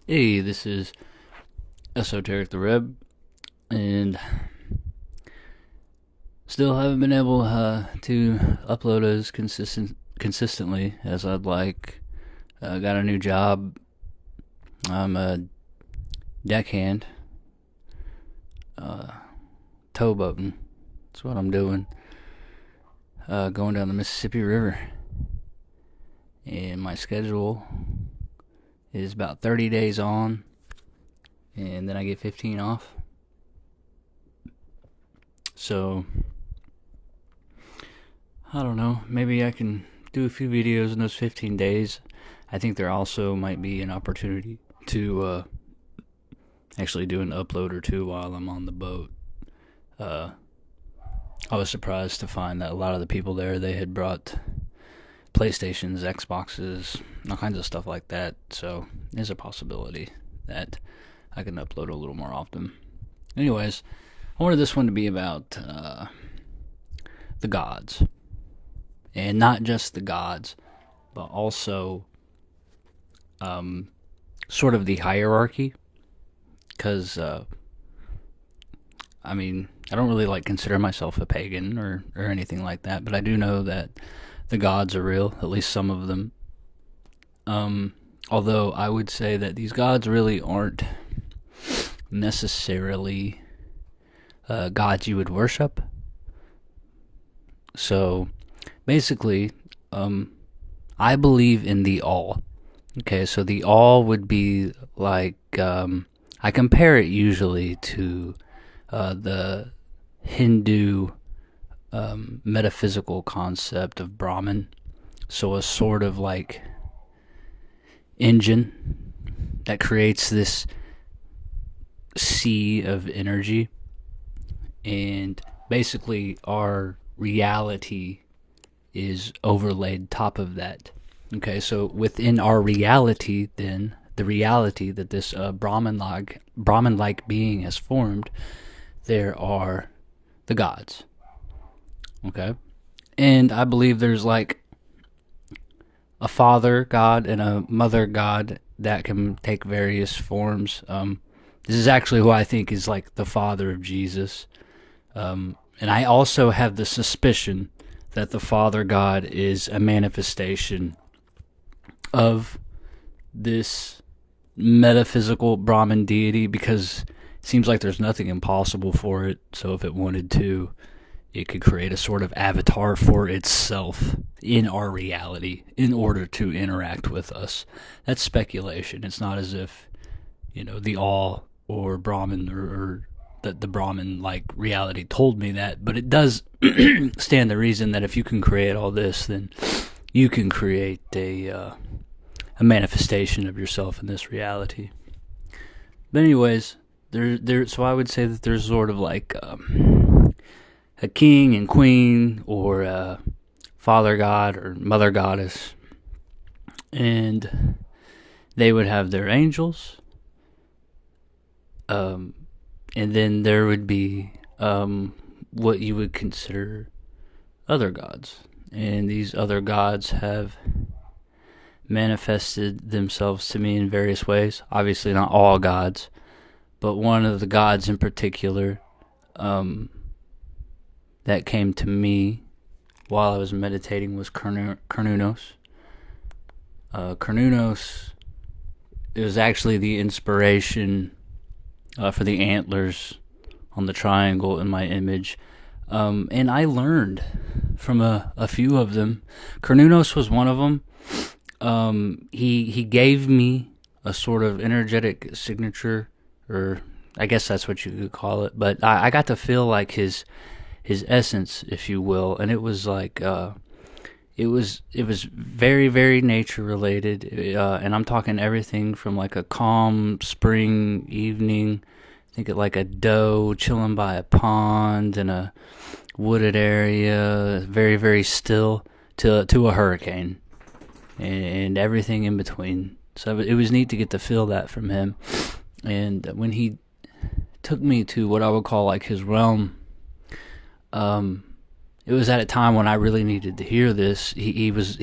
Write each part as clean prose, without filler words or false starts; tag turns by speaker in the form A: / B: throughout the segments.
A: Hey, this is Esoteric the Reb, and still haven't been able to upload as consistently as I'd like. Got a new job. I'm a deckhand, uh, towboating. That's what I'm doing. Going down the Mississippi River, and my schedule is about 30 days on, and then I get 15 off. So I don't know. Maybe I can do a few videos in those 15 days. I think there also might be an opportunity to actually do an upload or two while I'm on the boat. Uh, I was surprised to find that a lot of the people there, they had brought PlayStations, Xboxes, all kinds of stuff like that. So there's a possibility that I can upload a little more often. Anyways, I wanted this one to be about the gods. And not just the gods, but also sort of the hierarchy. Because, I don't really consider myself a pagan or anything like that, but I do know that the gods are real, at least some of them. Although I would say that these gods really aren't necessarily gods you would worship. So basically, I believe in the all. Okay, so the all would be like, I compare it usually to the Hindu metaphysical concept of Brahman. So a sort of engine that creates this sea of energy, and basically our reality is overlaid top of that. Okay, so within our reality, then the reality that this Brahman-like being has formed, there are the gods. Okay, and I believe there's a father god and a mother god that can take various forms. This is actually who I think is the father of Jesus. And I also have the suspicion that the Father God is a manifestation of this metaphysical Brahman deity, because it seems like there's nothing impossible for it. So if it wanted to, it could create a sort of avatar for itself in our reality in order to interact with us. That's speculation. It's not as if, the all or Brahman or that the Brahman reality told me that, but it does stand the reason that if you can create all this, then you can create a manifestation of yourself in this reality. But anyways, so I would say that there's sort of a king and queen, or a father god or mother goddess, and they would have their angels. And then there would be what you would consider other gods. And these other gods have manifested themselves to me in various ways. Obviously, not all gods, but one of the gods in particular that came to me while I was meditating was Cernunnos. Cernunnos is actually the inspiration for the antlers on the triangle in my image. And I learned from a few of them. Cernunnos was one of them. He gave me a sort of energetic signature, or I guess that's what you could call it. But I got to feel his essence, if you will, and it was it was very, very nature related, and I'm talking everything from a calm spring evening, think of a doe chilling by a pond in a wooded area, very, very still, to a hurricane, and everything in between. So it was neat to get to feel that from him. And when he took me to what I would call his realm, it was at a time when I really needed to hear this. He was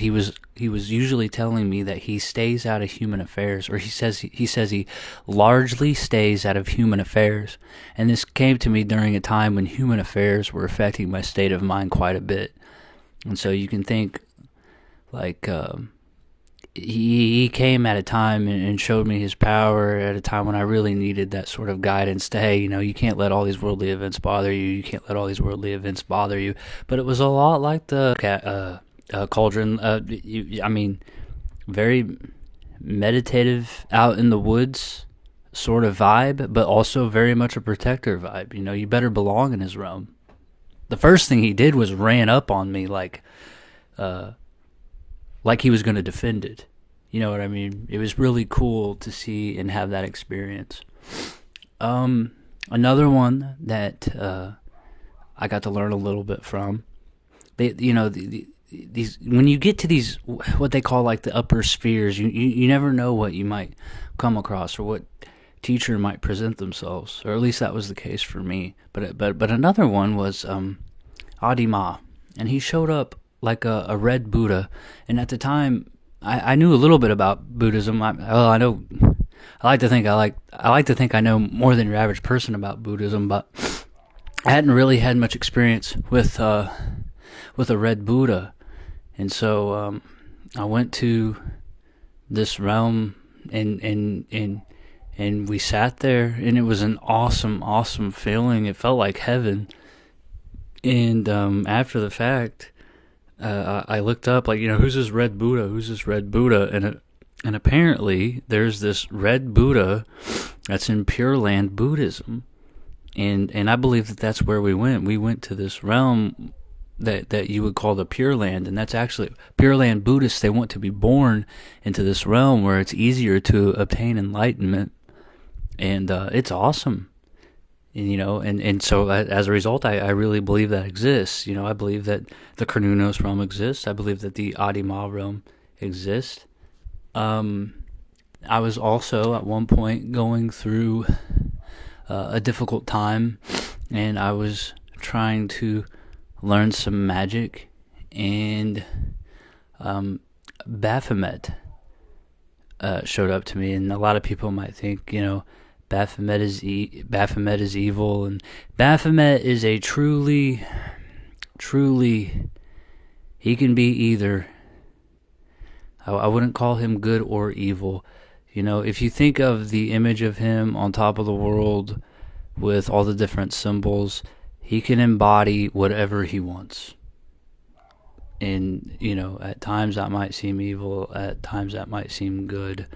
A: usually telling me that he stays out of human affairs, or he says he largely stays out of human affairs. And this came to me during a time when human affairs were affecting my state of mind quite a bit. And so you can think, like, he came at a time and showed me his power at a time when I really needed that sort of guidance to, hey, you can't let all these worldly events bother you. You can't let all these worldly events bother you. But it was a lot like the cauldron. Very meditative, out in the woods sort of vibe, but also very much a protector vibe. You better belong in his realm. The first thing he did was ran up on me like he was going to defend it. You know what I mean? It was really cool to see and have that experience. Another one that I got to learn a little bit from. These when you get to these, what they call like the upper spheres, you never know what you might come across or what teacher might present themselves, or at least that was the case for me. But another one was Adima, and he showed up like a red Buddha. And at the time, I knew a little bit about Buddhism. I like to think I know more than your average person about Buddhism, but I hadn't really had much experience with a red Buddha. And so I went to this realm, and we sat there, and it was an awesome feeling. It felt like heaven. And after the fact, I looked up, like, who's this red Buddha? Who's this red Buddha? And apparently there's this red Buddha that's in Pure Land Buddhism, and I believe that that's where we went. We went to this realm that you would call the Pure Land, and that's actually Pure Land Buddhists. They want to be born into this realm where it's easier to obtain enlightenment, and it's awesome. And so as a result, I really believe that exists. I believe that the Carnunos realm exists. I believe that the Adima realm exists. I was also at one point going through a difficult time, and I was trying to learn some magic, and Baphomet showed up to me, and a lot of people might think, Baphomet is evil, and Baphomet is a truly, he can be either. I wouldn't call him good or evil. If you think of the image of him on top of the world with all the different symbols, he can embody whatever he wants. And, at times that might seem evil, at times that might seem good.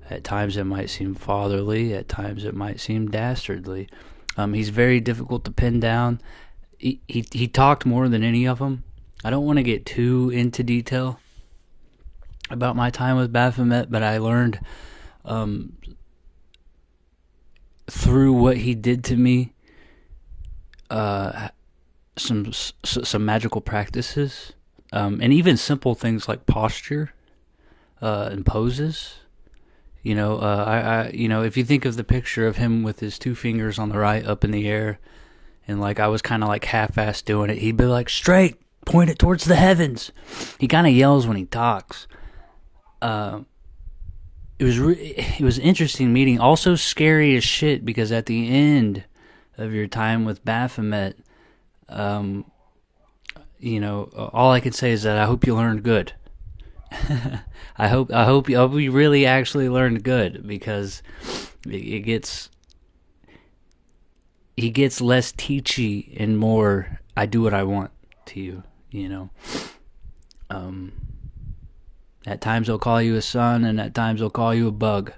A: At times it might seem fatherly. At times it might seem dastardly. He's very difficult to pin down. He talked more than any of them. I don't want to get too into detail about my time with Baphomet, but I learned through what he did to me some magical practices, and even simple things like posture and poses. If you think of the picture of him with his two fingers on the right up in the air, and like I was kind of like half-assed doing it, he'd be like, straight, point it towards the heavens. He kind of yells when he talks. It was an interesting meeting, also scary as shit, because at the end of your time with Baphomet, all I can say is that I hope you learned good. I hope you really actually learned good, because he gets less teachy and more I do what I want to you. At times he'll call you a son, and at times he'll call you a bug.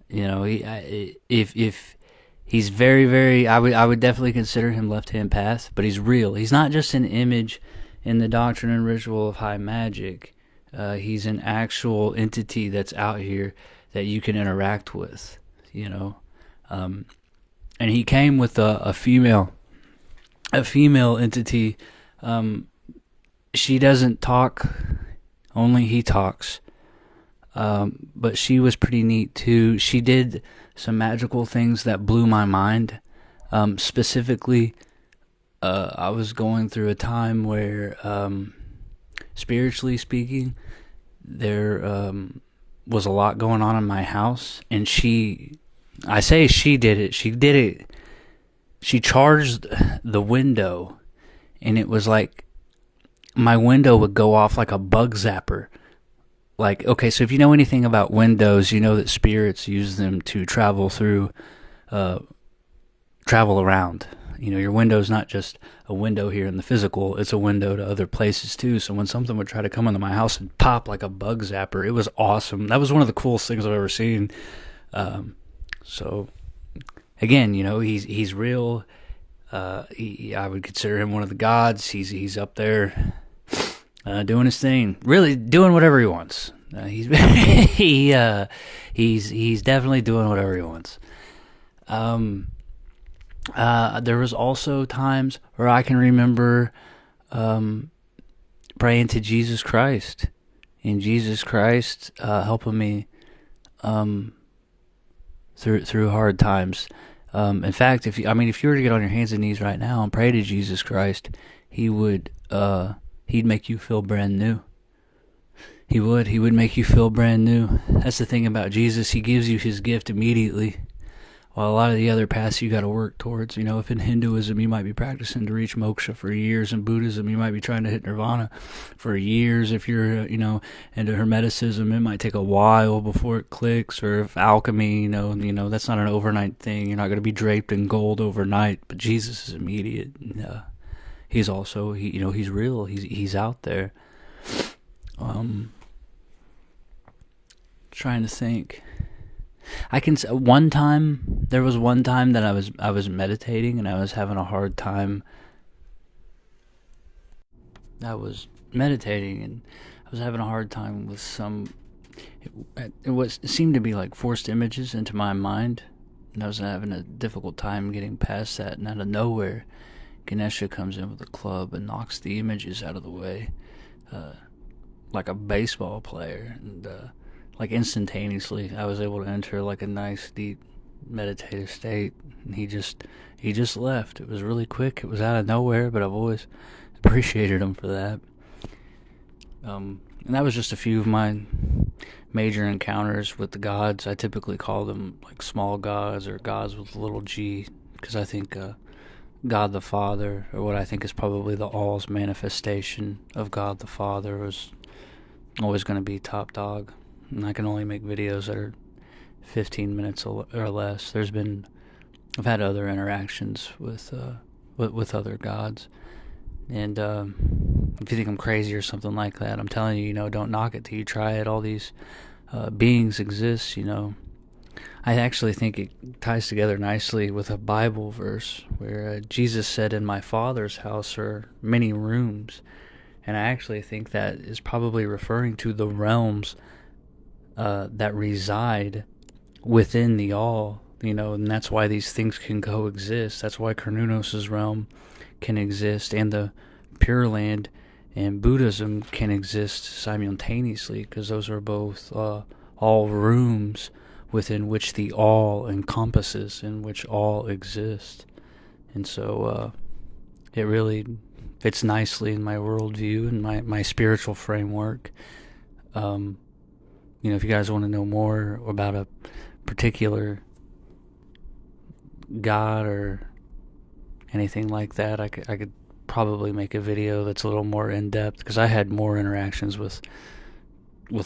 A: If he's very, very, I would definitely consider him left-hand path, but he's real. He's not just an image in the doctrine and ritual of high magic. He's an actual entity that's out here that you can interact with, and he came with a female entity. She doesn't talk, only he talks. But she was pretty neat too. She did some magical things that blew my mind. Specifically, I was going through a time where, spiritually speaking, there was a lot going on in my house, and I say she did it. She did it. She charged the window, and it was like my window would go off like a bug zapper. Like, okay, so if you know anything about windows, you know that spirits use them to travel around. You know, your window's not just a window here in the physical, it's a window to other places too. So when something would try to come into my house and pop like a bug zapper, it was awesome. That was one of the coolest things I've ever seen. So again, you know, he's real. I would consider him one of the gods. He's up there doing his thing, really doing whatever he wants. He's definitely doing whatever he wants. There was also times where I can remember praying to Jesus Christ, and Jesus Christ helping me through hard times. In fact, if you were to get on your hands and knees right now and pray to Jesus Christ, he'd make you feel brand new. He would make you feel brand new. That's the thing about Jesus. He gives you his gift immediately, while a lot of the other paths you got to work towards. You know, if in Hinduism you might be practicing to reach moksha for years, in Buddhism you might be trying to hit nirvana for years. If you're, into Hermeticism, it might take a while before it clicks. Or if alchemy, you know that's not an overnight thing. You're not going to be draped in gold overnight. But Jesus is immediate. He's also, he's real. He's out there. Trying to think. There was one time that I was meditating and I was having a hard time. I was meditating and I was having a hard time with it seemed to be like forced images into my mind, and I was having a difficult time getting past that, and out of nowhere, Ganesha comes in with a club and knocks the images out of the way, like a baseball player, and like instantaneously I was able to enter like a nice deep meditative state, and he just left. It was really quick. It was out of nowhere, but I've always appreciated him for that. And that was just a few of my major encounters with the gods. I typically call them like small gods or gods with a little g, because I think God the Father, or what I think is probably the all's manifestation of God the Father, was always going to be top dog. And I can only make videos that are 15 minutes or less. I've had other interactions with other gods, and if you think I'm crazy or something like that, I'm telling you, don't knock it till you try it. All these beings exist. I actually think it ties together nicely with a Bible verse where Jesus said, "In my Father's house are many rooms," and I actually think that is probably referring to the realms that reside within the all, and that's why these things can coexist. That's why Karnunos' realm can exist, and the Pure Land and Buddhism can exist simultaneously, because those are both all rooms within which the all encompasses, in which all exists. And so it really fits nicely in my worldview and my spiritual framework. If you guys want to know more about a particular god or anything like that, I could probably make a video that's a little more in-depth, because I had more interactions with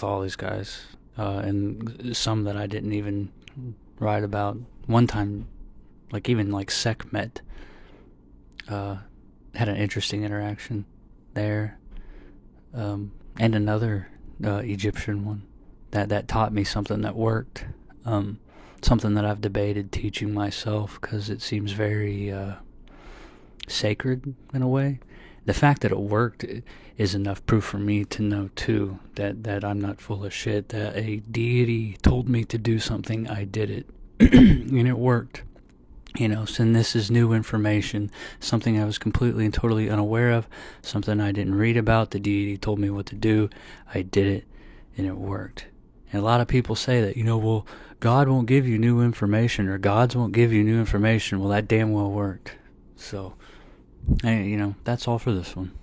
A: all these guys, and some that I didn't even write about. One time, even Sekhmet had an interesting interaction there, and another Egyptian one that taught me something that worked, something that I've debated teaching myself, because it seems very sacred in a way. The fact that it worked is enough proof for me to know too that I'm not full of shit, that a deity told me to do something, I did it, and it worked. So this is new information, something I was completely and totally unaware of, something I didn't read about. The deity told me what to do, I did it, and it worked. And a lot of people say that, well, God won't give you new information, or gods won't give you new information. Well, that damn well worked. So Hey, that's all for this one.